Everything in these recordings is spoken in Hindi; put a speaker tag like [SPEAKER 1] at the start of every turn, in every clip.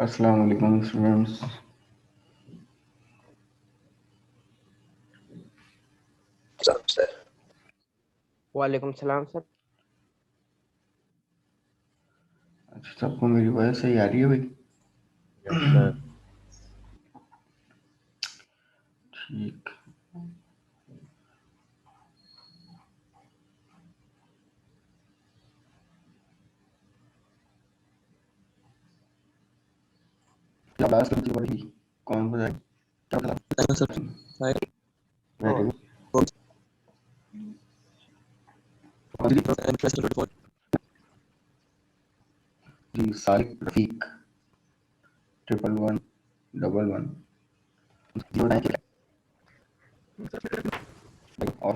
[SPEAKER 1] अस्सलाम वालेकुम स्टूडेंट्स।
[SPEAKER 2] सर
[SPEAKER 3] वालेकुम सलाम सर।
[SPEAKER 1] अच्छा, सबको मेरी वजह सही आ रही है भाई?
[SPEAKER 2] Yes sir.
[SPEAKER 1] ठीक। क्या क्लास कौन सी पढ़ी? कौन बताए? क्या बता?
[SPEAKER 2] Sir
[SPEAKER 1] very good. कौन सी? जी, सालिक रफीक 11111 जीरो नाइन क्या? और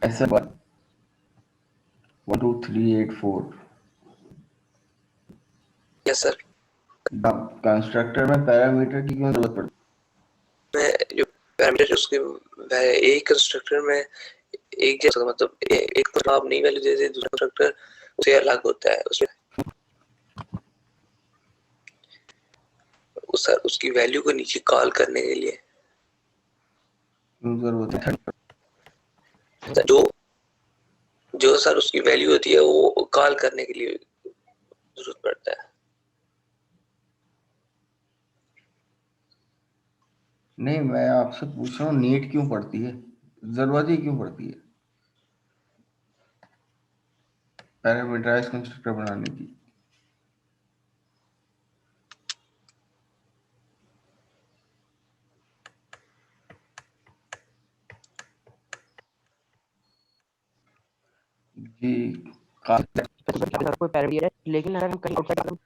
[SPEAKER 1] ऐसा 12384
[SPEAKER 2] यस सर।
[SPEAKER 1] कंस्ट्रक्टर में पैरामीटर की क्यों जरूरत पड़ती
[SPEAKER 2] मैं जो पैरामीटर उसके एक कंस्ट्रक्टर में एक जैसा मतलब एक को आप नहीं वैल्यू देते दूसरा कंस्ट्रक्टर उसे अलग होता है उसमें सर उसकी वैल्यू को नीचे कॉल करने के लिए
[SPEAKER 1] क्यों जरूरत है?
[SPEAKER 2] सर, जो सर उसकी वैल्यू होती है वो कॉल करने के लिए जरूरत पड़ता है।
[SPEAKER 1] नहीं, मैं आपसे पूछ रहा हूँ नीड क्यों पड़ती है, जरूरत ही क्यों पड़ती है पैरामीटराइज कंस्ट्रक्टर बनाने की? जी,
[SPEAKER 3] कोई पैरामीटर है, लेकिन अगर हम कहीं आउटसाइड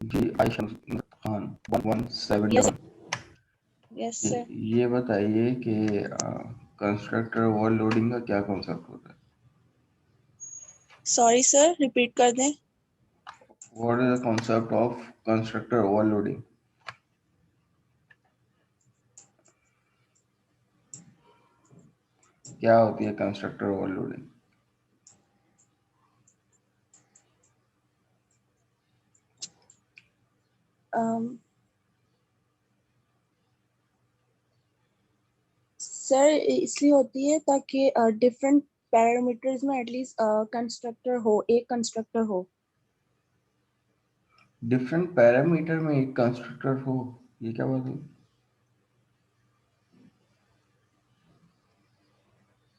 [SPEAKER 1] जी, आयशा खान 1171।
[SPEAKER 4] Yes sir.
[SPEAKER 1] ये बताइए कि कंस्ट्रक्टर ओवरलोडिंग का क्या कॉन्सेप्ट होता है?
[SPEAKER 4] सॉरी सर, रिपीट कर दें।
[SPEAKER 1] What is the concept of constructor overloading? क्या होती है कंस्ट्रक्टर ओवरलोडिंग?
[SPEAKER 4] सर इसलिए होती है ताकि डिफरेंट पैरामीटर्स में एटलीस्ट कंस्ट्रक्टर हो, एक कंस्ट्रक्टर हो।
[SPEAKER 1] डिफरेंट पैरामीटर में एक कंस्ट्रक्टर हो, ये क्या बात हुई?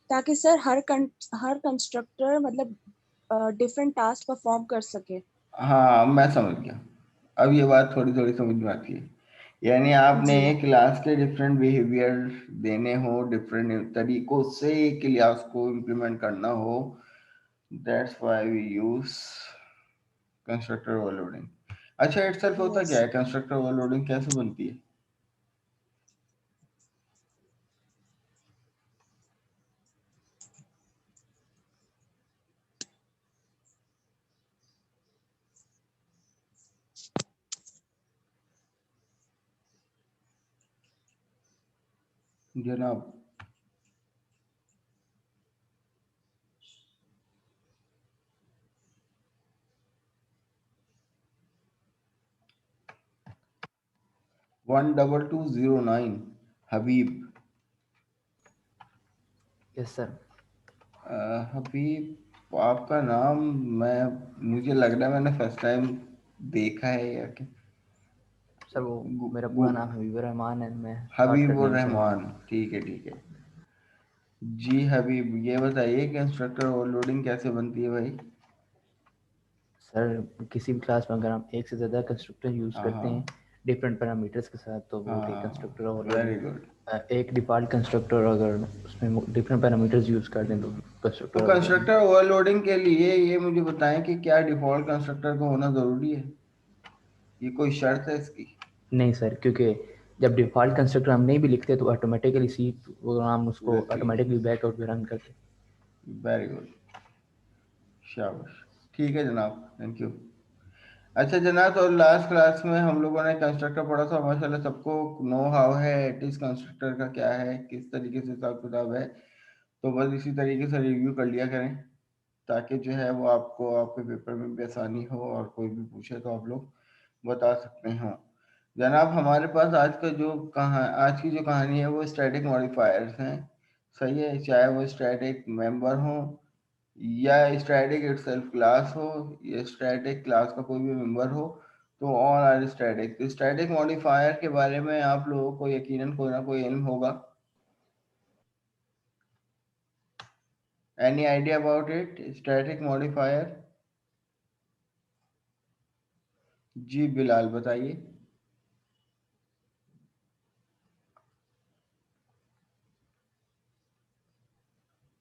[SPEAKER 4] ताकि सर हर कंस्ट्रक्टर मतलब डिफरेंट टास्क परफॉर्म कर सके।
[SPEAKER 1] हाँ, मैं समझ गया। अब ये बात थोड़ी थोड़ी समझ में आती है। यानी आपने
[SPEAKER 4] जी
[SPEAKER 1] एक क्लास के डिफरेंट बिहेवियर देने हो, डिफरेंट तरीकों से एक क्लास को इम्प्लीमेंट करना हो, that's why we use constructor overloading. अच्छा, इटसेल्फ होता क्या
[SPEAKER 4] यस।
[SPEAKER 1] है? कंस्ट्रक्टर ओवरलोडिंग कैसे बनती है? जनाब, one double two zero nine Habib.
[SPEAKER 3] Yes sir.
[SPEAKER 1] Habib, आपका नाम मुझे लग रहा है मैंने फर्स्ट टाइम देखा है या क्या?
[SPEAKER 3] सर वो मेरा पूरा नाम हबीबुर रहमान है, मैं शॉर्टकट
[SPEAKER 1] हबीबुर
[SPEAKER 3] नेम से हूँ।
[SPEAKER 1] रहमान, ठीक है ठीक है। जी हबीब, ये बताइए कंस्ट्रक्टर ओवरलोडिंग कैसे बनती है भाई?
[SPEAKER 3] सर किसी भी क्लास में अगर हम एक से ज़्यादा कंस्ट्रक्टर यूज़ करते
[SPEAKER 1] हाँ
[SPEAKER 3] हैं डिफरेंट पैरामीटर्स के साथ, तो वो होते हैं
[SPEAKER 1] हाँ,
[SPEAKER 3] कंस्ट्रक्टर ओवरलोडिंग।
[SPEAKER 1] Very good.
[SPEAKER 3] एक डिफ़ॉल्ट कंस्ट्रक्टर अगर उसमें डिफरेंट पैरामीटर्स यूज़ कर दें तो
[SPEAKER 1] तो
[SPEAKER 3] कंस्ट्रक्टर ओवरलोडिंग।
[SPEAKER 1] कंस्ट्रक्टर ओवरलोडिंग के लिए ये मुझे बताएं कि क्या डिफॉल्ट कंस्ट्रक्टर का होना जरूरी है? ये कोई शर्त है इसकी?
[SPEAKER 3] नहीं सर, क्योंकि जब डिफ़ॉल्ट कंस्ट्रक्टर हम नहीं भी लिखते तो ऑटोमेटिकली सी प्रोग्राम उसको
[SPEAKER 1] एग्जैक्टली,
[SPEAKER 3] ऑटोमेटिकली बैकआउट भी रन करते।
[SPEAKER 1] वेरी गुड, शाबाश। ठीक है जनाब, थैंक यू। अच्छा जनाब, तो लास्ट क्लास में हम लोगों ने कंस्ट्रक्टर पढ़ा था, माशाल्लाह सबको नो हाउ है एटलीस्ट कंस्ट्रक्टर का क्या है, किस तरीके से हिसाब किताब है। तो बस इसी तरीके से रिव्यू कर लिया करें, ताकि जो है वो आपको आपके पेपर में भी आसानी हो, और कोई भी पूछे तो आप लोग बता सकते हो। जनाब हमारे पास आज की जो कहानी है वो स्टैटिक मॉडिफायर्स हैं। सही है, चाहे वो स्टैटिक मेंबर हो या स्टैटिक इटसेल्फ क्लास हो या स्टैटिक क्लास का कोई भी मेंबर हो, तो ऑल आर स्टैटिक। तो स्टैटिक मॉडिफायर के बारे में आप लोगों को यकीनन कोई ना कोई इल्म होगा। Any idea about it, static modifier? जी बिलाल बताइए।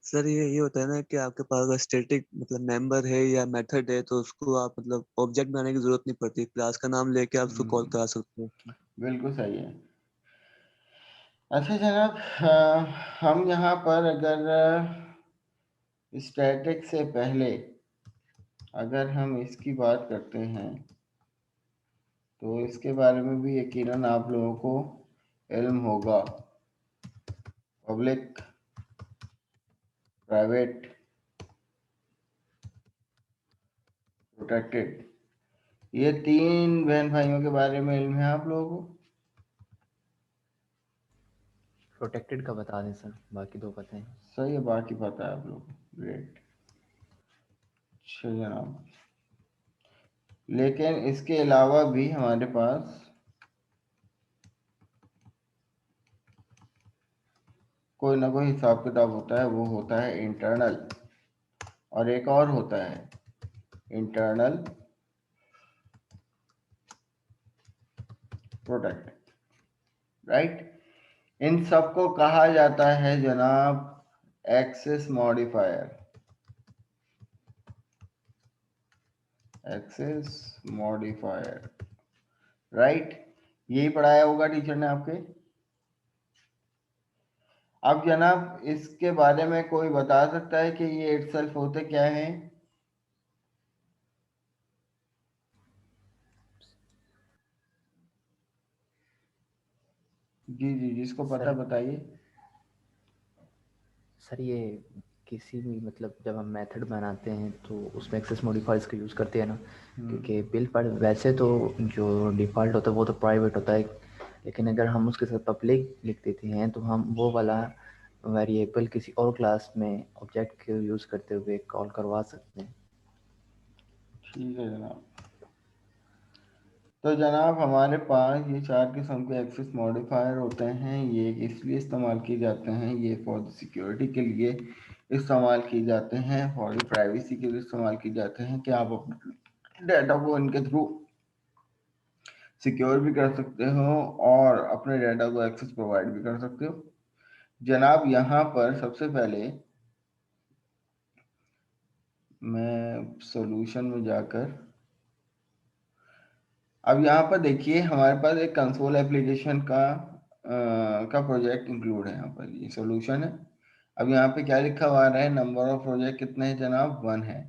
[SPEAKER 5] सर ये होता है ना कि आपके पास अगर स्टैटिक मतलब मेंबर है या मेथड है तो उसको आप मतलब ऑब्जेक्ट बनाने की जरूरत नहीं पड़ती, क्लास का नाम लेके आप उसको कॉल करा सकते हो।
[SPEAKER 1] बिल्कुल सही है। अच्छा जनाब, हम यहाँ पर अगर स्टैटिक से पहले अगर हम इसकी बात करते हैं, तो इसके बारे में भी यकीनन आप लोगों को इल्म होगा। पब्लिक, प्राइवेट, प्रोटेक्टेड, ये तीन बहन भाइयों के बारे में इल्म है आप लोगों को?
[SPEAKER 3] प्रोटेक्टेड का बता दें सर, बाकी दो पता है।
[SPEAKER 1] सही है, बाकी पता है आप लोगों को, ग्रेट। अच्छा जनाब, लेकिन इसके अलावा भी हमारे पास कोई ना कोई हिसाब किताब होता है, वो होता है इंटरनल, और एक और होता है इंटरनल प्रोडक्ट, राइट। इन सबको कहा जाता है जनाब access modifier. Access modifier, right. यही पढ़ाया होगा टीचर ने आपके। अब जनाब इसके बारे में कोई बता सकता है कि ये इटसेल्फ होते क्या हैं? जी जी, जिसको पता
[SPEAKER 3] सर
[SPEAKER 1] बताइए।
[SPEAKER 3] सर ये किसी भी मतलब जब हम मेथड बनाते हैं तो उसमें एक्सेस मॉडिफायर्स का यूज़ करते हैं ना, क्योंकि बिल्ड पर वैसे तो जो डिफ़ॉल्ट होता है वो तो प्राइवेट होता है, लेकिन अगर हम उसके साथ पब्लिक लिख देते हैं तो हम वो वाला वेरिएबल किसी और क्लास में ऑब्जेक्ट को यूज़ करते हुए कॉल करवा सकते हैं।
[SPEAKER 1] ठीक है जनाब। तो जनाब हमारे पास ये चार किस्म के एक्सेस मॉडिफायर होते हैं। ये इसलिए इस्तेमाल किए जाते हैं, ये फॉर द सिक्योरिटी के लिए इस्तेमाल किए जाते हैं, फॉर द प्राइवेसी के लिए इस्तेमाल किए जाते हैं कि आप अपने डाटा को इनके थ्रू सिक्योर भी कर सकते हो और अपने डाटा को एक्सेस प्रोवाइड भी कर सकते हो। जनाब यहाँ पर सबसे पहले मैं सॉल्यूशन में जाकर, अब यहाँ पर देखिए हमारे पास एक कंसोल एप्लीकेशन का प्रोजेक्ट इंक्लूड है। यहाँ पर ये सॉल्यूशन है। अब यहाँ पे क्या लिखा हुआ आ रहा है, नंबर ऑफ प्रोजेक्ट कितने हैं जनाब, 1 है।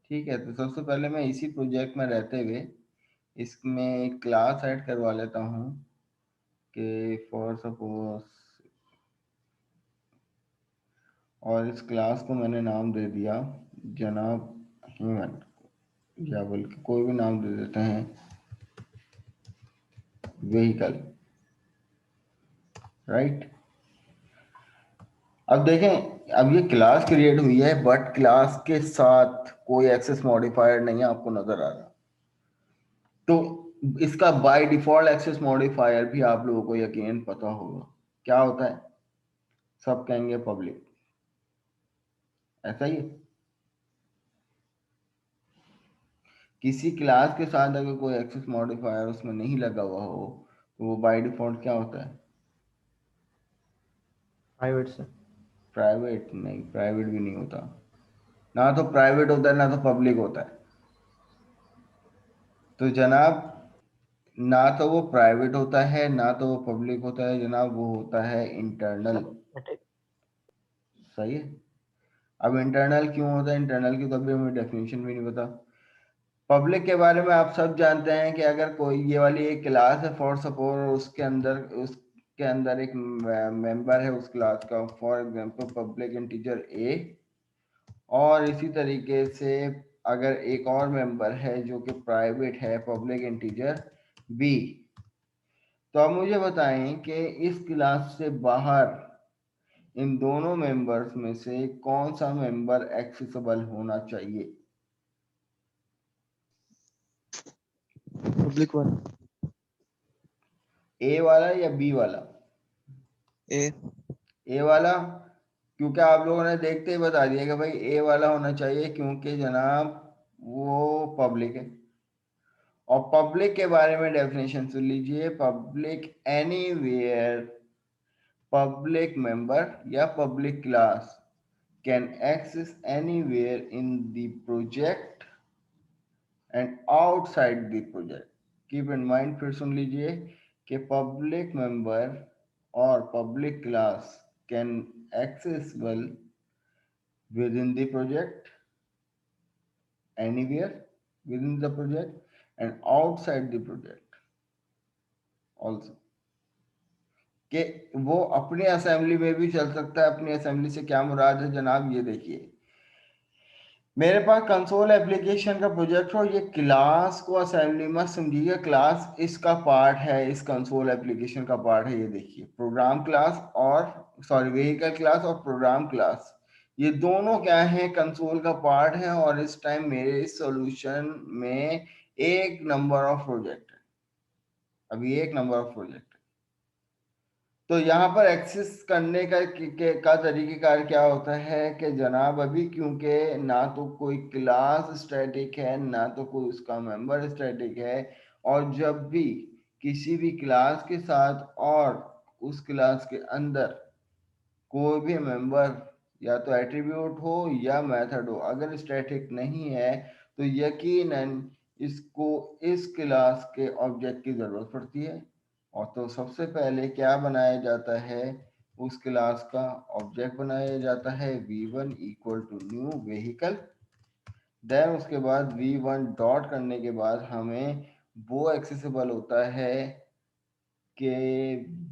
[SPEAKER 1] ठीक है, तो सबसे पहले मैं इसी प्रोजेक्ट में रहते हुए इसमें एक क्लास ऐड करवा लेता हूँ कि फॉर सपोज, और इस क्लास को मैंने नाम दे दिया जनाब ह्यूमन, या बल्कि कोई भी नाम दे देते हैं व्हीकल, राइट। अब देखें, अब ये क्लास क्रिएट हुई है बट क्लास के साथ कोई एक्सेस मॉडिफायर नहीं है, आपको नजर आ रहा। तो इसका बाय डिफॉल्ट एक्सेस मॉडिफायर भी आप लोगों को यकीन पता होगा क्या होता है। सब कहेंगे पब्लिक, ऐसा ही है। किसी क्लास के साथ अगर कोई एक्सेस मॉडिफायर उसमें नहीं लगा हुआ हो तो वो बाय डिफॉल्ट क्या होता है,
[SPEAKER 3] प्राइवेट से।
[SPEAKER 1] प्राइवेट। नहीं, प्राइवेट भी नहीं होता, ना तो प्राइवेट होता है ना तो पब्लिक होता है। तो जनाब ना तो वो प्राइवेट होता है ना तो वो पब्लिक होता है जनाब, वो होता है इंटरनल। सही है। अब इंटरनल क्यों होता है, इंटरनल की तो अभी हमें डेफिनेशन भी नहीं पता। पब्लिक के बारे में आप सब जानते हैं कि अगर कोई ये वाली एक क्लास है फॉर सपोज, उसके अंदर एक मेंबर है उस क्लास का, for example public integer a, और इसी तरीके से अगर एक और मेंबर है जो कि प्राइवेट है, पब्लिक इंटीजर बी, तो आप मुझे बताएं कि इस क्लास से बाहर इन दोनों मेंबर्स में से कौन सा मेंबर एक्सेसिबल होना चाहिए?
[SPEAKER 5] पब्लिक वाला।
[SPEAKER 1] ए वाला या बी वाला?
[SPEAKER 5] ए।
[SPEAKER 1] ए वाला, क्योंकि आप लोगों ने देखते ही बता दिया कि भाई ए वाला होना चाहिए, क्योंकि जनाब वो पब्लिक है। और पब्लिक के बारे में डेफिनेशन सुन लीजिए, पब्लिक एनीवेयर, पब्लिक मेंबर या public class can access anywhere in the project and outside the project. Keep in mind, फिर सुन लीजिए कि पब्लिक मेंबर और public class can accessible within the project, anywhere within the project and outside the project also, कि वो अपनी असेंबली में भी चल सकता है। अपनी असेंबली से क्या मुराद है जनाब, ये देखिए मेरे पास कंसोल एप्लीकेशन का प्रोजेक्ट हो, ये क्लास को असेंबली मत समझिएगा, क्लास इसका पार्ट है, इस कंसोल एप्लीकेशन का पार्ट है। ये देखिए प्रोग्राम क्लास और व्हीकल क्लास और प्रोग्राम क्लास, ये दोनों क्या है, कंसोल का पार्ट है। और इस टाइम मेरे इस सॉल्यूशन में एक नंबर ऑफ प्रोजेक्ट है, अभी एक नंबर ऑफ प्रोजेक्ट। तो यहाँ पर एक्सेस करने का तरीकेकार क्या होता है कि जनाब अभी क्योंकि ना तो कोई क्लास स्टैटिक है, ना तो कोई उसका मेंबर स्टैटिक है, और जब भी किसी भी क्लास के साथ और उस क्लास के अंदर कोई भी मेंबर या तो एट्रीब्यूट हो या मेथड हो, अगर स्टैटिक नहीं है तो यकीनन इसको इस क्लास के ऑब्जेक्ट की जरूरत पड़ती है। और तो सबसे पहले क्या बनाया जाता है, उस क्लास का ऑब्जेक्ट बनाया जाता है v1 equal to new vehicle. Then उसके बाद v1 डॉट करने के बाद हमें वो एक्सेसिबल होता है कि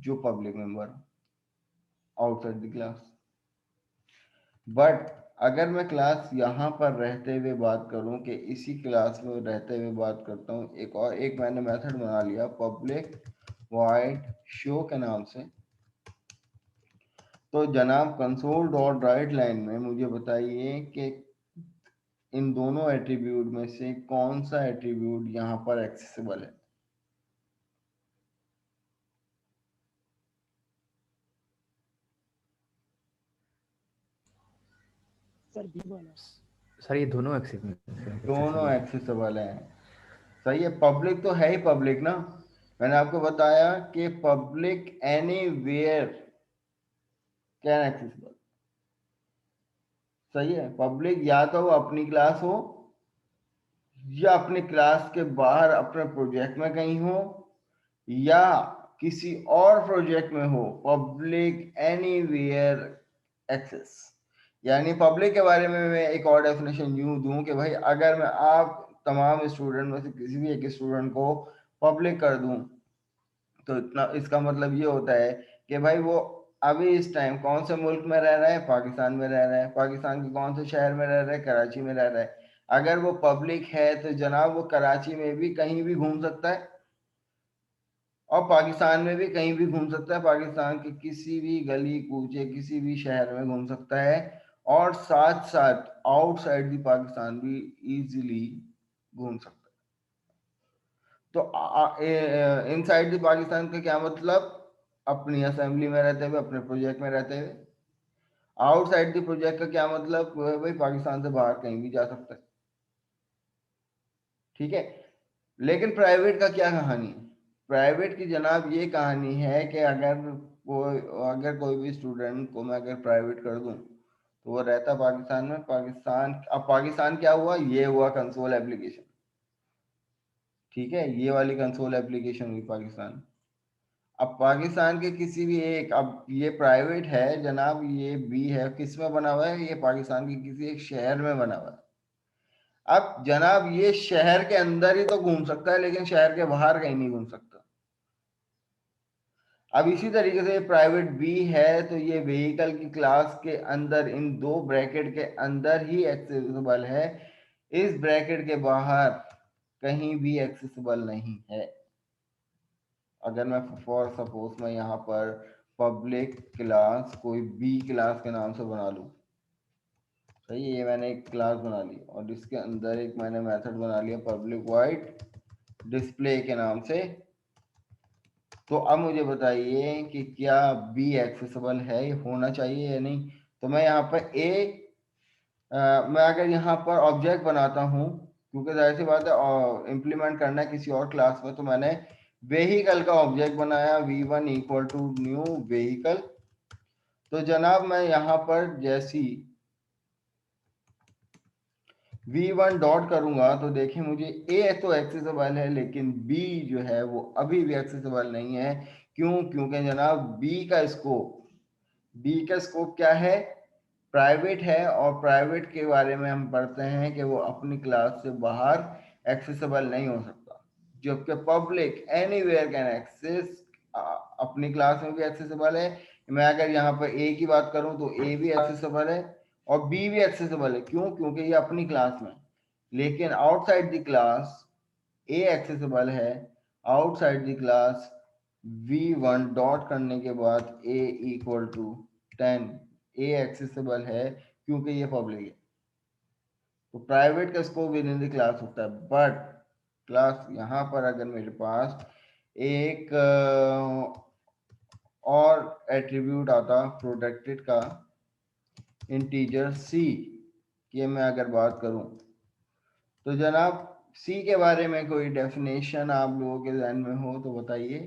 [SPEAKER 1] जो public member outside the class. But अगर मैं क्लास यहाँ पर रहते हुए बात करूँ कि इसी क्लास में रहते हुए बात करता हूँ, एक मैंने मेथड बना लिया पब्लिक void शो के नाम से, तो जनाब कंसोल डॉट राइट लाइन में मुझे बताइए कि इन दोनों एट्रीब्यूट में से कौन सा एट्रीब्यूट यहाँ पर एक्सेसिबल है?
[SPEAKER 3] सर ये दोनों
[SPEAKER 1] दोनों एक्सेसिबल है, सही है। पब्लिक तो है ही पब्लिक ना, मैंने आपको बताया कि पब्लिक एनीवेयर कैन एक्सेसिबल, सही है। पब्लिक या तो वो अपनी क्लास हो या अपनी क्लास के बाहर अपने प्रोजेक्ट में कहीं हो या किसी और प्रोजेक्ट में हो, पब्लिक एनीवेयर एक्सेस। यानी पब्लिक के बारे में मैं एक और डेफिनेशन यूं दूं कि भाई अगर मैं आप तमाम स्टूडेंट में से किसी भी एक स्टूडेंट को पब्लिक कर दूं, तो इतना इसका मतलब ये होता है कि भाई वो अभी इस टाइम कौन से मुल्क में रह रहा है, पाकिस्तान में रह रहा है, पाकिस्तान के कौन से शहर में रह रहा है, कराची में रह रहा है। अगर वो पब्लिक है तो जनाब वो कराची में भी कहीं भी घूम सकता है और पाकिस्तान में भी कहीं भी घूम सकता है, पाकिस्तान के किसी भी गली कूचे किसी भी शहर में घूम सकता है, और साथ साथ आउटसाइड दी पाकिस्तान भी इजीली घूम सकता है। तो इनसाइड द पाकिस्तान का क्या मतलब, अपनी असेंबली में रहते हुए, अपने प्रोजेक्ट में रहते हुए। आउटसाइड द प्रोजेक्ट का क्या मतलब, भाई पाकिस्तान से बाहर कहीं भी जा सकता है, ठीक है। लेकिन प्राइवेट का क्या कहानी है? प्राइवेट की जनाब ये कहानी है कि अगर कोई भी स्टूडेंट को मैं अगर प्राइवेट कर दूं तो वो रहता पाकिस्तान में। अब पाकिस्तान क्या हुआ, ये हुआ कंसोल एप्लीकेशन, ठीक है, ये वाली कंसोल एप्लीकेशन हुई पाकिस्तान। अब पाकिस्तान के किसी भी एक, अब ये प्राइवेट है जनाब, ये बी है, किस में बना हुआ है, ये पाकिस्तान के किसी एक शहर में बना हुआ है। अब जनाब ये शहर के अंदर ही तो घूम सकता है, लेकिन शहर के बाहर कहीं नहीं घूम सकता। अब इसी तरीके से प्राइवेट बी है, तो ये व्हीकल की क्लास के अंदर इन दो ब्रैकेट के अंदर ही एक्सेसिबल है, इस ब्रैकेट के बाहर कहीं भी एक्सेसिबल नहीं है। अगर मैं फॉर सपोज मैं यहाँ पर पब्लिक क्लास कोई बी क्लास के नाम से बना लूँ, सही है, ये मैंने एक क्लास बना ली और इसके अंदर एक मैंने मेथड बना लिया पब्लिक वाइड डिस्प्ले के नाम से, तो अब मुझे बताइए कि क्या बी एक्सेसिबल है, ये होना चाहिए या नहीं। तो मैं यहाँ पर मैं अगर यहाँ पर ऑब्जेक्ट बनाता हूँ, क्योंकि जाहिर सी बात है इम्प्लीमेंट करना है किसी और क्लास में, तो मैंने वेहिकल का ऑब्जेक्ट बनाया v1 equal to new vehicle. तो जनाब मैं यहाँ पर जैसी v1 डॉट करूंगा तो देखिए मुझे a तो एक्सेसिबल है, लेकिन b जो है वो अभी भी एक्सेसिबल नहीं है। क्यों? क्योंकि जनाब b का स्कोप क्या है? प्राइवेट है, और प्राइवेट के बारे में हम पढ़ते हैं कि वो अपनी क्लास से बाहर एक्सेसिबल नहीं हो सकता, जबकि पब्लिक एनीवेयर कैन एक्सेस, अपनी क्लास में भी एक्सेसिबल है। मैं अगर यहाँ पर ए की बात करूं तो ए भी एक्सेसिबल है और बी भी एक्सेसिबल है। क्यों? क्योंकि ये अपनी क्लास में, लेकिन outside the class A accessible है। Outside the class v1 dot करने के बाद a equal to 10, A accessible है क्योंकि ये पब्लिक है। तो प्राइवेट का scope within the class होता है, बट क्लास यहाँ पर अगर मेरे पास एक और एट्रीब्यूट आता प्रोटेक्टेड का इंटीजर c की मैं अगर बात करूं, तो जनाब सी के बारे में कोई डेफिनेशन आप लोगों के ध्यान में हो तो बताइए।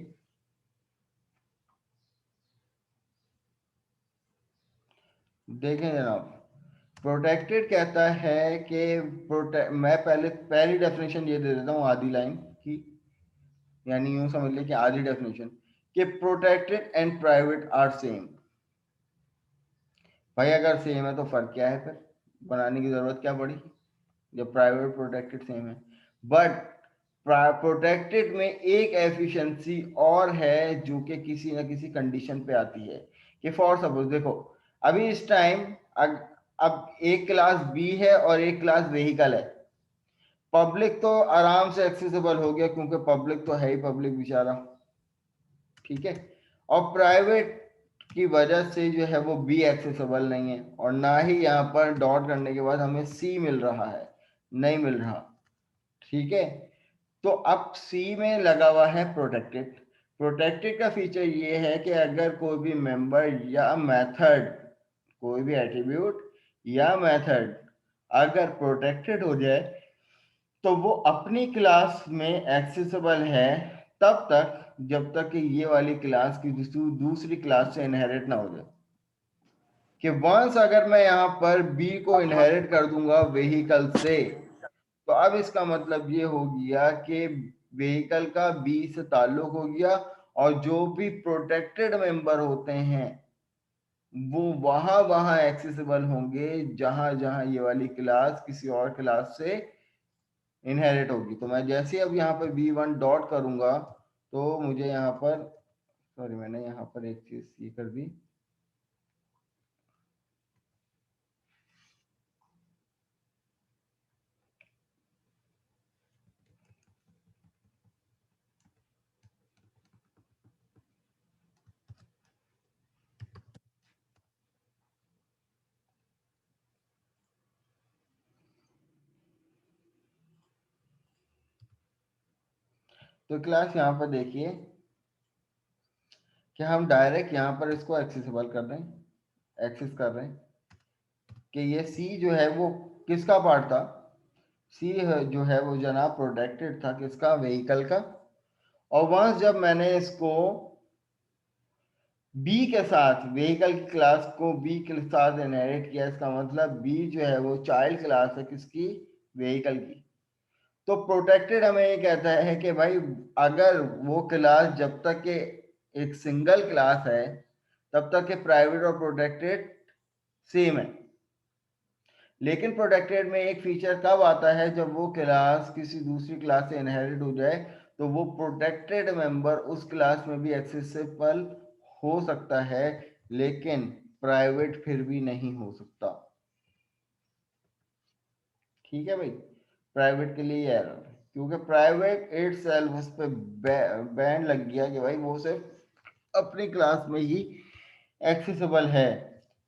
[SPEAKER 1] देखें जनाब, प्रोटेक्टेड कहता है कि मैं पहली डेफिनेशन ये दे देता हूँ आधी लाइन की, यानी यूं समझ ले कि आधी डेफिनेशन कि protected and private are same. भाई अगर सेम है तो फर्क क्या है, फिर बनाने की जरूरत क्या पड़ी जब प्राइवेट प्रोटेक्टेड सेम है। बट प्रोटेक्टेड में एक एफिशिएंसी और है जो कि किसी ना किसी कंडीशन पे आती है कि फॉर सपोज देखो अभी इस टाइम अब एक क्लास बी है और एक क्लास व्हीकल है। पब्लिक तो आराम से एक्सेसिबल हो गया क्योंकि पब्लिक तो है ही पब्लिक बेचारा, ठीक है। और प्राइवेट की वजह से जो है वो बी एक्सेसिबल नहीं है, और ना ही यहाँ पर डॉट करने के बाद हमें सी मिल रहा है, नहीं मिल रहा, ठीक है। तो अब सी में लगा हुआ है प्रोटेक्टेड। प्रोटेक्टेड का फीचर ये है कि अगर कोई भी मेंबर या मेथड, कोई भी एट्रीब्यूट या मेथड अगर प्रोटेक्टेड हो जाए तो वो अपनी क्लास में एक्सेसिबल है तब तक जब तक कि ये वाली क्लास की दूसरी क्लास से इनहेरिट ना हो जाए। कि वंस अगर मैं यहाँ पर बी को इनहेरिट कर दूंगा व्हीकल से, तो अब इसका मतलब ये हो गया कि व्हीकल का बी से ताल्लुक हो गया, और जो भी प्रोटेक्टेड मेंबर होते हैं वो वहां एक्सेसिबल होंगे जहां जहां ये वाली क्लास किसी और क्लास से इनहेरिट होगी। तो मैं जैसे अब यहाँ पर v1 डॉट करूंगा तो मुझे यहाँ पर, सॉरी मैंने यहाँ पर एक चीज ये कर दी, तो क्लास यहाँ पर देखिए कि हम डायरेक्ट यहाँ पर इसको एक्सेसिबल कर रहे हैं, एक्सेस कर रहे हैं कि ये सी जो है वो किसका पार्ट था। सी जो है वो जनाब प्रोटेक्टेड था किसका, व्हीकल का। और वंस जब मैंने इसको बी के साथ व्हीकल की क्लास को बी के साथ इनहेरिट किया, इसका मतलब बी जो है वो चाइल्ड क्लास है किसकी, व्हीकल की। तो प्रोटेक्टेड हमें ये कहता है कि भाई अगर वो क्लास जब तक के एक सिंगल क्लास है तब तक के प्राइवेट और प्रोटेक्टेड सेम है, लेकिन प्रोटेक्टेड में एक फीचर कब आता है, जब वो क्लास किसी दूसरी क्लास से इनहेरिट हो जाए, तो वो प्रोटेक्टेड मेंबर उस क्लास में भी एक्सेसिबल हो सकता है, लेकिन प्राइवेट फिर भी नहीं हो सकता। ठीक है भाई, प्राइवेट के लिए एरर, क्योंकि प्राइवेट इट सेल्फ उस पर बैन लग गया कि भाई वो सिर्फ अपनी क्लास में ही एक्सेसिबल है।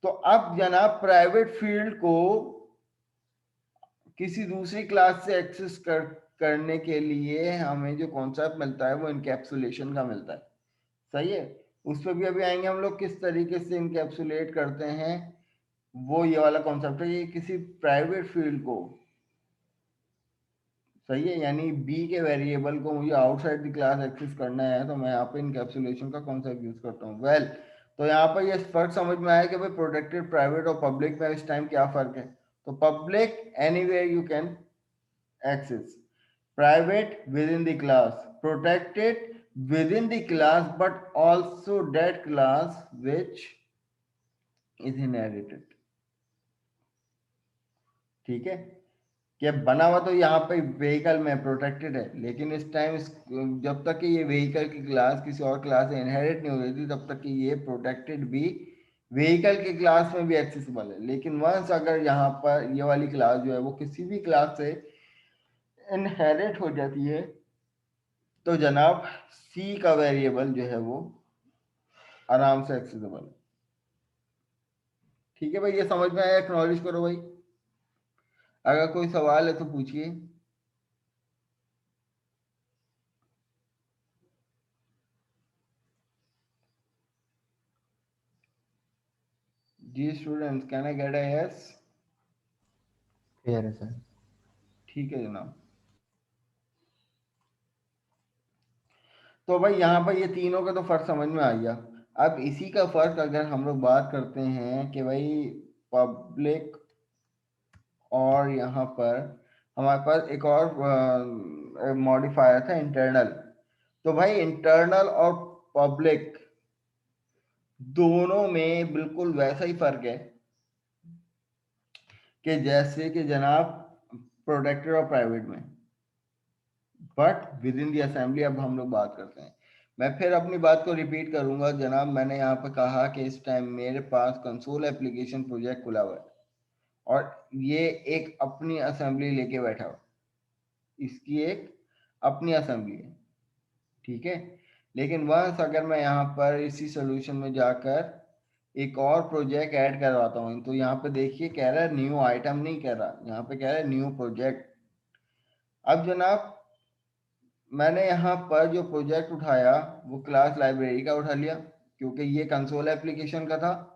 [SPEAKER 1] तो अब जनाब प्राइवेट फील्ड को किसी दूसरी क्लास से एक्सेस करने के लिए हमें जो कॉन्सेप्ट मिलता है वो इनकैप्सुलेशन का मिलता है। सही है, उस पर भी अभी आएंगे हम लोग, किस तरीके से इनकैप्सुलेट करते हैं, वो ये वाला कॉन्सेप्ट है। ये किसी प्राइवेट फील्ड को, सही है, यानी बी के वेरिएबल को मुझे आउटसाइड द क्लास एक्सेस करना है, तो मैं यहाँ पे इनकैप्सुलेशन का कॉन्सेप्ट यूज करता हूँ। वेल, तो यहाँ पर ये फर्क समझ में आया कि भाई प्रोटेक्टेड, प्राइवेट और पब्लिक में इस टाइम क्या फर्क है। तो public anywhere you can access, private within the class, protected within the class but also that class which is inherited। ठीक है, कि बना हुआ तो यहाँ पे व्हीकल में प्रोटेक्टेड है, लेकिन इस टाइम जब तक कि ये व्हीकल की क्लास किसी और क्लास से इनहेरिट नहीं हो रही थी, तब तक कि ये प्रोटेक्टेड भी व्हीकल की क्लास में भी एक्सेसिबल है। लेकिन वंस अगर यहाँ पर ये वाली क्लास जो है वो किसी भी क्लास से इनहेरिट हो जाती है, तो जनाब सी का वेरिएबल जो है वो आराम से एक्सेसिबल है। ठीक है भाई, ये समझ में आया, एक्नॉलेज करो भाई। अगर कोई सवाल है तो पूछिए। जी students, can I get a yes?
[SPEAKER 3] Clear है सर।
[SPEAKER 1] ठीक है जनाब। तो भाई यहाँ पर ये तीनों का तो फर्क समझ में आ गया। अब इसी का फर्क अगर हम लोग बात करते हैं कि भाई पब्लिक, और यहाँ पर हमारे पास एक और मॉडिफायर था इंटरनल। तो भाई इंटरनल और पब्लिक दोनों में बिल्कुल वैसा ही फर्क है कि जैसे कि जनाब प्रोटेक्टेड और प्राइवेट में, but with in the assembly. अब हम लोग बात करते हैं, मैं फिर अपनी बात को रिपीट करूंगा जनाब। मैंने यहाँ पर कहा कि इस टाइम मेरे पास कंसोल एप्लीकेशन प्रोजेक्ट खुला हुआ है और ये एक अपनी असेंबली लेके बैठा हुआ, इसकी एक अपनी असेंबली है। ठीक है, लेकिन वंस अगर मैं यहाँ पर इसी सोल्यूशन में जाकर एक और प्रोजेक्ट ऐड करवाता हूँ, तो यहाँ पे देखिए कह रहा है न्यू आइटम, नहीं कह रहा, यहाँ पे कह रहा है न्यू प्रोजेक्ट। अब जनाब मैंने यहाँ पर जो प्रोजेक्ट उठाया वो क्लास लाइब्रेरी का उठा लिया, क्योंकि ये कंसोल एप्लीकेशन का था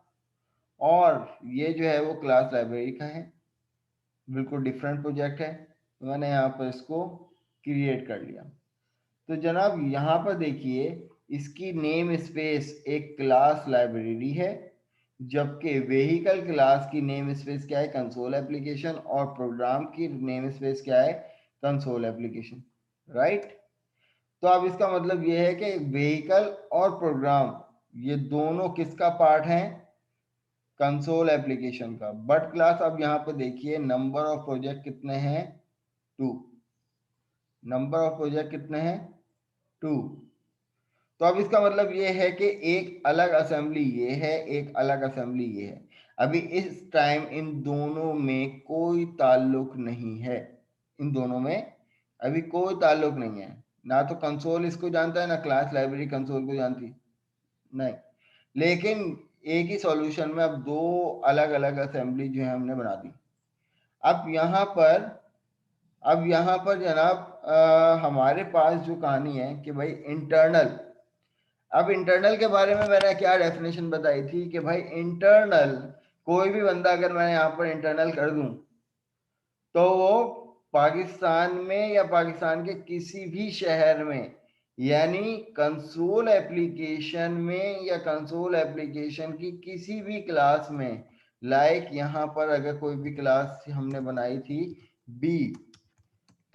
[SPEAKER 1] और ये जो है वो क्लास लाइब्रेरी का है, बिल्कुल डिफरेंट प्रोजेक्ट है। तो मैंने यहाँ पर इसको क्रिएट कर लिया। तो जनाब यहाँ पर देखिए इसकी नेम स्पेस एक क्लास लाइब्रेरी है, जबकि व्हीकल क्लास की नेम स्पेस क्या है, कंसोल एप्लीकेशन, और प्रोग्राम की नेम स्पेस क्या है, कंसोल एप्लीकेशन। राइट, तो अब इसका मतलब ये है कि व्हीकल और प्रोग्राम ये दोनों किसका पार्ट है, कंसोल एप्लीकेशन का। बट क्लास, अब यहाँ पे देखिए नंबर ऑफ प्रोजेक्ट कितने हैं, 2। नंबर ऑफ प्रोजेक्ट कितने हैं, 2। तो अब इसका मतलब ये है कि एक अलग असेंबली ये है, एक अलग असेंबली ये है। अभी इस टाइम इन दोनों में कोई ताल्लुक नहीं है, इन दोनों में अभी कोई ताल्लुक नहीं है। ना तो कंसोल इसको जानता है, ना क्लास लाइब्रेरी कंसोल को जानती, नहीं। लेकिन एक ही सॉल्यूशन में अब दो अलग अलग असेंबली जो है हमने बना दी। अब यहाँ पर जनाब हमारे पास जो कहानी है कि भाई इंटरनल, अब इंटरनल के बारे में मैंने क्या डेफिनेशन बताई थी कि भाई इंटरनल कोई भी बंदा अगर मैं यहाँ पर इंटरनल कर दूं, तो वो पाकिस्तान में या पाकिस्तान के किसी भी शहर में, यानी कंसोल एप्लीकेशन में या कंसोल एप्लीकेशन की किसी भी क्लास में, लाइक यहाँ पर अगर कोई भी क्लास हमने बनाई थी बी,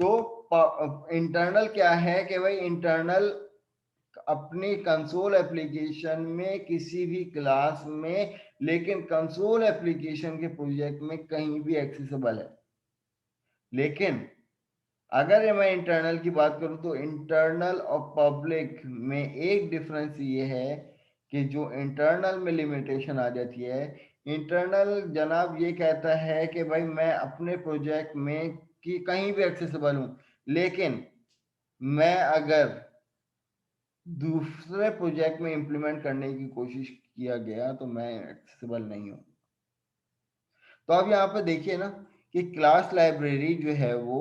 [SPEAKER 1] तो इंटरनल क्या है कि भाई इंटरनल अपनी कंसोल एप्लीकेशन में किसी भी क्लास में, लेकिन कंसोल एप्लीकेशन के प्रोजेक्ट में कहीं भी एक्सेसिबल है। लेकिन अगर मैं इंटरनल की बात करूं तो इंटरनल और पब्लिक में एक डिफरेंस ये है कि जो इंटरनल में लिमिटेशन आ जाती है, इंटरनल जनाब ये कहता है कि भाई मैं अपने प्रोजेक्ट में कि कहीं भी एक्सेसिबल हूं, लेकिन मैं अगर दूसरे प्रोजेक्ट में इंप्लीमेंट करने की कोशिश किया गया तो मैं एक्सेसिबल नहीं हूं। तो अब यहाँ पे देखिए ना कि क्लास लाइब्रेरी जो है वो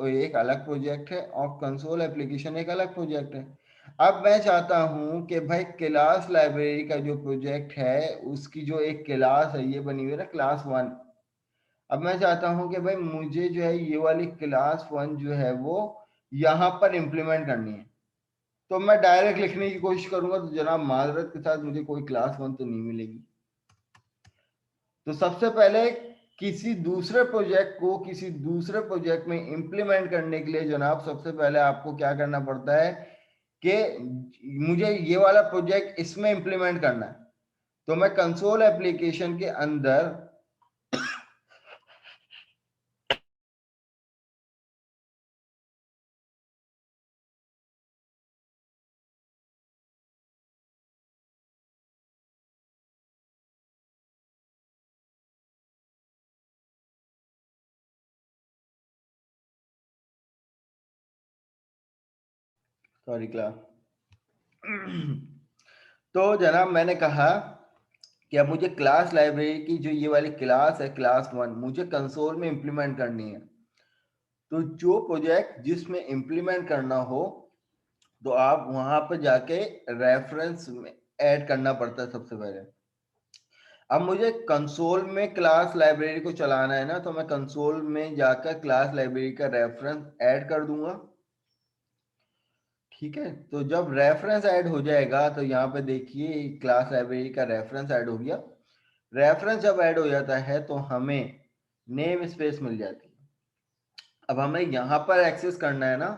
[SPEAKER 1] एक अलग प्रोजेक्ट है और कंसोल एप्लीकेशन एक अलग प्रोजेक्ट है। अब मैं चाहता हूं कि भाई क्लास लाइब्रेरी का जो प्रोजेक्ट है उसकी जो एक क्लास है ये बनी हुई है ना क्लास 1। अब मैं चाहता हूं कि भाई मुझे जो है ये वाली क्लास 1 जो है वो यहाँ पर इम्प्लीमेंट करनी है। तो मैं डायरेक्ट लिखने की कोशिश करूंगा तो जनाब माजरत के साथ मुझे कोई क्लास 1 तो नहीं मिलेगी। तो सबसे पहले किसी दूसरे प्रोजेक्ट को किसी दूसरे प्रोजेक्ट में इंप्लीमेंट करने के लिए जनाब सबसे पहले आपको क्या करना पड़ता है कि मुझे ये वाला प्रोजेक्ट इसमें इंप्लीमेंट करना है। तो मैं कंसोल एप्लीकेशन के अंदर सॉरी क्लास तो जनाब मैंने कहा कि अब मुझे क्लास लाइब्रेरी की जो ये वाली क्लास है क्लास 1 मुझे कंसोल में इंप्लीमेंट करनी है। तो जो प्रोजेक्ट जिसमें इंप्लीमेंट करना हो तो आप वहां पर जाके रेफरेंस में ऐड करना पड़ता है सबसे पहले। अब मुझे कंसोल में क्लास लाइब्रेरी को चलाना है ना, तो मैं कंसोल में जाकर क्लास लाइब्रेरी का रेफरेंस ऐड कर दूंगा। ठीक है, तो जब रेफरेंस ऐड हो जाएगा तो यहाँ पे देखिए क्लास लाइब्रेरी का रेफरेंस ऐड हो गया। रेफरेंस जब ऐड हो जाता है तो हमें नेम स्पेस मिल जाती है। अब हमें यहाँ पर एक्सेस करना है ना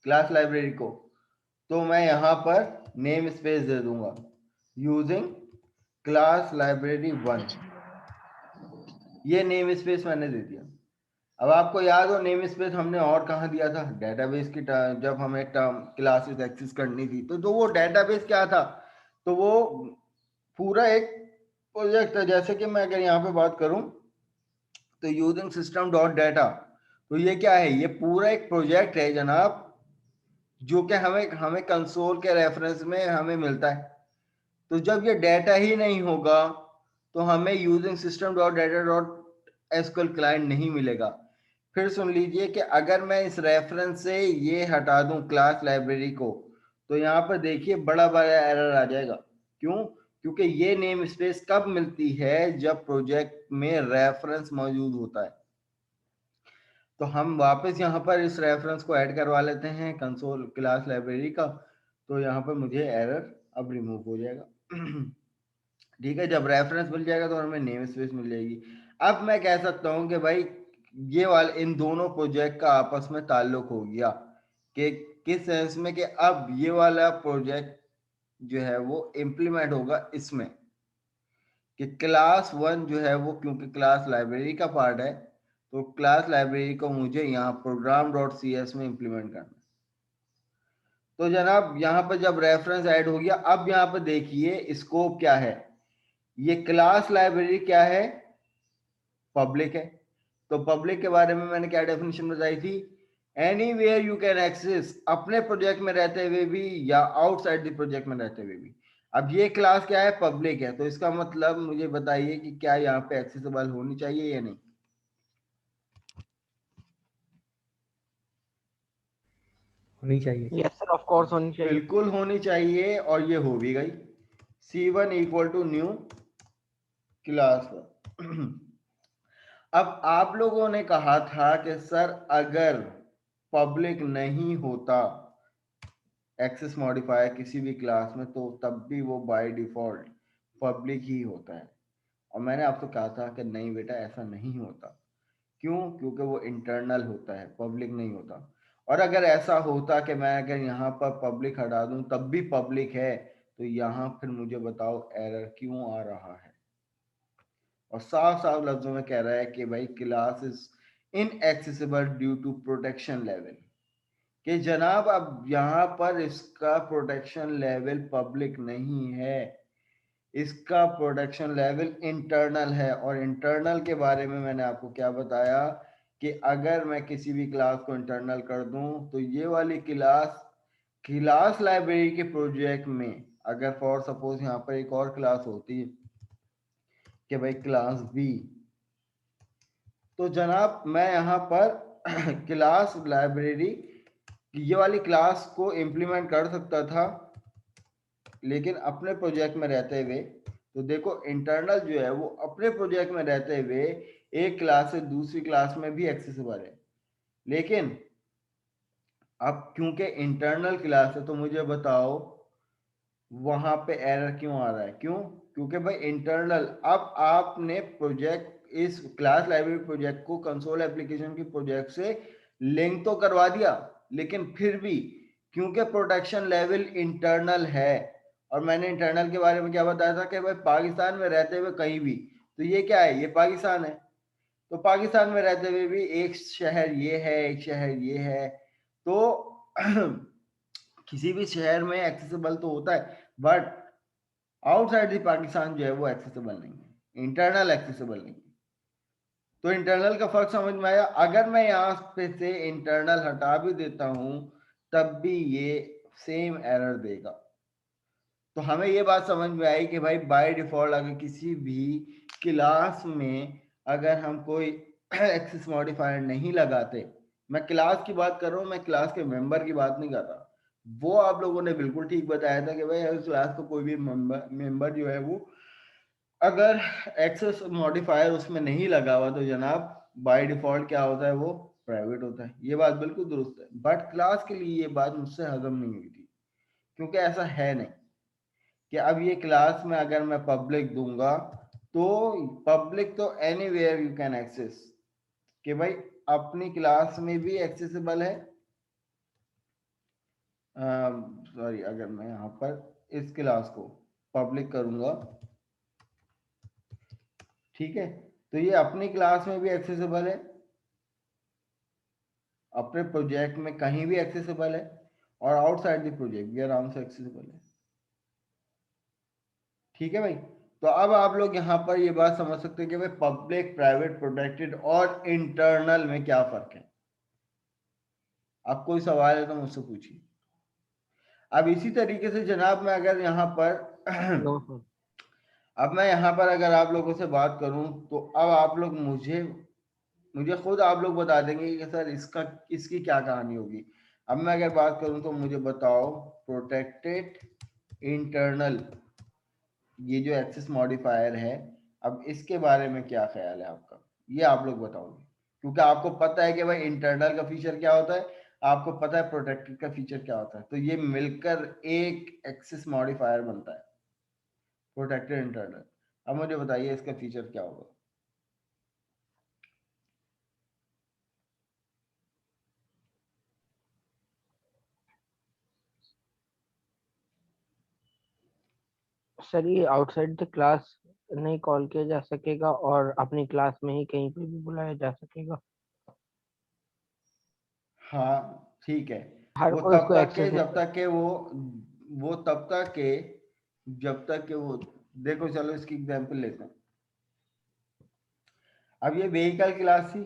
[SPEAKER 1] क्लास लाइब्रेरी को, तो मैं यहाँ पर नेम स्पेस दे दूंगा यूजिंग क्लास लाइब्रेरी 1। ये नेम स्पेस मैंने दे दिया। अब आपको याद हो नेम स्पेस हमने और कहाँ दिया था, डेटाबेस की जब हमें टर्म क्लासेस एक्सेस करनी थी तो वो डेटाबेस क्या था, तो वो पूरा एक प्रोजेक्ट था। जैसे कि मैं अगर यहाँ पे बात करूं तो यूजिंग सिस्टम डॉट डाटा, तो ये क्या है, ये पूरा एक प्रोजेक्ट है जनाब जो कि हमें हमें कंसोल के रेफरेंस में हमें मिलता है। तो जब ये डाटा ही नहीं होगा तो हमें using system dot data dot SQL client नहीं मिलेगा। फिर सुन लीजिए कि अगर मैं इस रेफरेंस से ये हटा दूं क्लास लाइब्रेरी को तो यहाँ पर देखिए बड़ा बड़ा एरर आ जाएगा। क्यों? क्योंकि ये नेम स्पेस कब मिलती है, जब प्रोजेक्ट में रेफरेंस मौजूद होता है। तो हम वापस यहाँ पर इस रेफरेंस को ऐड करवा लेते हैं कंसोल क्लास लाइब्रेरी का, तो यहाँ पर मुझे एरर अब रिमूव हो जाएगा। ठीक है, जब रेफरेंस मिल जाएगा तो हमें नेम स्पेस मिल जाएगी। अब मैं कह सकता हूँ कि भाई ये वाले इन दोनों प्रोजेक्ट का आपस में ताल्लुक हो गया कि किस सेंस में कि अब ये वाला प्रोजेक्ट जो है वो इम्प्लीमेंट होगा इसमें कि क्लास 1 जो है वो क्योंकि क्लास लाइब्रेरी का पार्ट है तो क्लास लाइब्रेरी को मुझे यहाँ प्रोग्राम डॉट सी एस में इम्प्लीमेंट करना है। तो जनाब यहाँ पर जब रेफरेंस ऐड हो गया, अब यहाँ पर देखिए स्कोप क्या है, ये क्लास लाइब्रेरी क्या है, पब्लिक है। तो पब्लिक के बारे में मैंने क्या डेफिनेशन बताई थी, एनीवेयर यू कैन एक्सेस, अपने प्रोजेक्ट में रहते हुए भी या आउटसाइड द प्रोजेक्ट में रहते हुए भी। अब ये क्लास क्या है, पब्लिक है, तो इसका मतलब मुझे बताइए कि क्या यहाँ पे एक्सेसिबल होनी चाहिए या नहीं।
[SPEAKER 3] होनी चाहिए।
[SPEAKER 6] यस सर, ऑफ कोर्स होनी चाहिए।
[SPEAKER 1] बिल्कुल होनी चाहिए, और ये हो भी गई। C1 equal to new class. अब आप लोगों ने कहा था कि सर अगर पब्लिक नहीं होता एक्सेस मॉडिफायर किसी भी क्लास में तो तब भी वो बाय डिफॉल्ट पब्लिक ही होता है। और मैंने आपको कहा था कि नहीं बेटा ऐसा नहीं होता। क्यों? क्योंकि वो इंटरनल होता है, पब्लिक नहीं होता। और अगर ऐसा होता कि मैं अगर यहाँ पर पब्लिक हटा दूं तब भी पब्लिक है, तो यहाँ फिर मुझे बताओ एरर क्यों आ रहा है। और साफ साफ लफ्जों में कह रहा है कि भाई class is inaccessible due to protection level, कि जनाब अब यहाँ पर इसका प्रोटेक्शन लेवल पब्लिक नहीं है, इसका प्रोटेक्शन लेवल इंटरनल है। और इंटरनल के बारे में मैंने आपको क्या बताया कि अगर मैं किसी भी क्लास को इंटरनल कर दूं तो ये वाली क्लास लाइब्रेरी के प्रोजेक्ट में अगर फॉर सपोज यहाँ पर एक और क्लास होती कि भाई क्लास बी, तो जनाब मैं यहाँ पर क्लास लाइब्रेरी ये वाली क्लास को इम्प्लीमेंट कर सकता था, लेकिन अपने प्रोजेक्ट में रहते हुए। तो देखो इंटरनल जो है वो अपने प्रोजेक्ट में रहते हुए एक क्लास से दूसरी क्लास में भी एक्सेसिबल है। लेकिन अब क्योंकि इंटरनल क्लास है तो मुझे बताओ वहां पे एरर क्यों आ रहा है? क्यों? क्योंकि भाई इंटरनल, अब आपने प्रोजेक्ट इस क्लास लाइब्रेरी प्रोजेक्ट को कंसोल एप्लीकेशन की प्रोजेक्ट से लिंक तो करवा दिया, लेकिन फिर भी क्योंकि प्रोटेक्शन लेवल इंटरनल है, और मैंने इंटरनल के बारे में क्या बताया था कि भाई पाकिस्तान में रहते हुए कहीं भी, तो ये क्या है, ये पाकिस्तान है, तो पाकिस्तान में रहते हुए भी एक शहर ये है, एक शहर ये है, तो किसी भी शहर में एक्सेसिबल तो होता है, बट आउटसाइड द पाकिस्तान जो है वो एक्सेसिबल नहीं है, इंटरनल एक्सेसिबल नहीं है। तो इंटरनल का फर्क समझ में आया। अगर मैं यहाँ पे से इंटरनल हटा भी देता हूँ तब भी ये सेम एरर देगा। तो हमें ये बात समझ में आई कि भाई बाय डिफॉल्ट अगर किसी भी क्लास में अगर हम कोई एक्सेस मॉडिफायर नहीं लगाते, मैं क्लास की बात कर रहा हूँ, मैं क्लास के मेंबर की बात नहीं कर रहा, वो आप लोगों ने बिल्कुल ठीक बताया था कि भाई अगर क्लास को कोई भी मेंबर जो है वो अगर एक्सेस मॉडिफायर उसमें नहीं लगा हुआ तो जनाब बाय डिफॉल्ट क्या होता है, वो प्राइवेट होता है। ये बात बिल्कुल दुरुस्त है, बट क्लास के लिए ये बात मुझसे हजम नहीं हुई थी, क्योंकि ऐसा है नहीं कि अब ये क्लास में अगर मैं पब्लिक दूंगा तो पब्लिक तो एनीवेयर यू कैन एक्सेस, कि भाई अपनी क्लास में भी एक्सेसिबल है। सॉरी, अगर मैं यहाँ पर इस क्लास को पब्लिक करूंगा, ठीक है, तो ये अपनी क्लास में भी एक्सेसिबल है, अपने प्रोजेक्ट में कहीं भी एक्सेसिबल है, और आउटसाइड द प्रोजेक्ट भी आराम से एक्सेसिबल है। ठीक है भाई, तो अब आप लोग यहाँ पर ये बात समझ सकते हैं कि भाई पब्लिक, प्राइवेट, प्रोटेक्टेड और इंटरनल में क्या फर्क है। अब कोई सवाल है तो मुझसे पूछिए। अब इसी तरीके से जनाब मैं अगर यहाँ पर अब मैं यहाँ पर अगर आप लोगों से बात करूं तो अब आप लोग मुझे मुझे खुद आप लोग बता देंगे कि सर इसकी क्या कहानी होगी। अब मैं अगर बात करूं तो मुझे बताओ प्रोटेक्टेड इंटरनल, ये जो एक्सेस मॉडिफायर है, अब इसके बारे में क्या ख्याल है आपका, ये आप लोग बताओगे, क्योंकि आपको पता है कि भाई इंटरनल का फीचर क्या होता है, आपको पता है प्रोटेक्टेड का फीचर क्या होता है, तो ये मिलकर एक एक्सेस मॉडिफायर बनता है प्रोटेक्टेड इंटरनल। अब मुझे बताइए इसका फीचर क्या होगा।
[SPEAKER 6] सर ये आउटसाइड द क्लास नहीं कॉल किया जा सकेगा और अपनी क्लास में ही कहीं पे भी बुलाया जा सकेगा।
[SPEAKER 1] हाँ ठीक है,
[SPEAKER 6] हर
[SPEAKER 1] वो
[SPEAKER 6] कोई
[SPEAKER 1] तब
[SPEAKER 6] उसको
[SPEAKER 1] तक के
[SPEAKER 6] एक्सेस
[SPEAKER 1] जब
[SPEAKER 6] नहीं।
[SPEAKER 1] तक के वो तब तक के जब तक के वो, देखो चलो इसकी एग्जांपल लेते हैं। अब ये व्हीकल क्लास थी,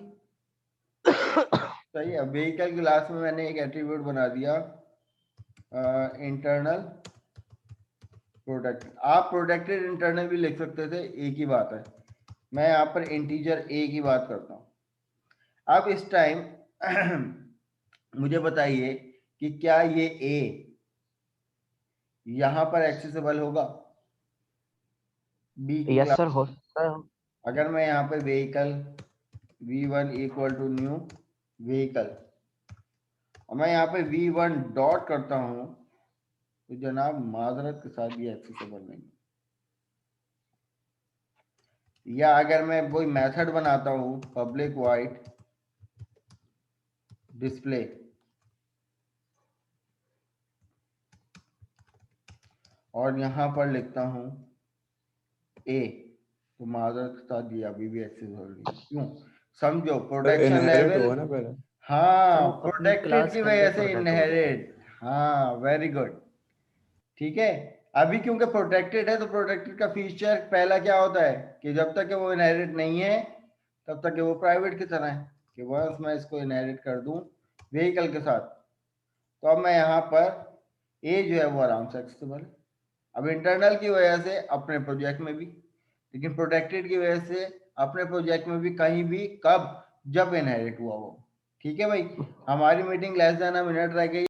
[SPEAKER 1] सही है, व्हीकल क्लास में मैंने एक एट्रीब्यूट बना दिया इंटरनल प्रोटेक्टेड। आप प्रोटेक्टेड इंटरनल भी लिख सकते थे, एक ही बात है। मैं यहाँ पर इंटीजर ए की बात करता हूँ। अब इस टाइम मुझे बताइए कि क्या ये ए यहाँ पर एक्सेसिबल होगा बी की
[SPEAKER 6] यस सर,
[SPEAKER 1] क्लास?
[SPEAKER 6] हो सकता है।
[SPEAKER 1] अगर मैं यहाँ पे vehicle v1 equal to new vehicle और मैं यहाँ पे v1 डॉट करता हूँ तो जनाब माजरत के साथ ये एक्सेसिबल नहीं। या अगर मैं कोई मेथड बनाता हूँ पब्लिक वाइड डिस्प्ले, और यहाँ पर लिखता हूँ ए, तो मादर के साथ दिया अभी भी एक्सेस होल्डिंग। क्यों? समझो प्रोटेक्शन
[SPEAKER 7] इनहेरिट
[SPEAKER 1] लेवल।
[SPEAKER 7] होगा ना पहले।
[SPEAKER 1] हाँ,
[SPEAKER 3] सर, वो अपनी
[SPEAKER 1] प्रोटेक्टेड
[SPEAKER 3] क्लास
[SPEAKER 1] की
[SPEAKER 3] के
[SPEAKER 1] वजह
[SPEAKER 3] अंदर
[SPEAKER 1] से
[SPEAKER 3] प्रोटेक्ट हो जाता है।
[SPEAKER 1] इनहेरिट। हाँ, वेरी गुड। ठीक है, अभी क्योंकि प्रोटेक्टेड है तो प्रोटेक्टेड का फीचर पहला क्या होता है कि जब तक कि वो इनहेरिट नहीं है तब तक कि वो प्राइवेट की तरह है, कि वंस मैं इसको इनहेरिट कर दूं व्हीकल के साथ तो अब मैं यहाँ पर ए जो है वो आराम से एक्सेसिबल है। अब इंटरनल की वजह से अपने प्रोजेक्ट में भी, लेकिन प्रोटेक्टेड की वजह से अपने प्रोजेक्ट में भी, कहीं भी, कब, जब इनहेरिट हुआ वो। ठीक है भाई, हमारी meeting less than a minute रह गई।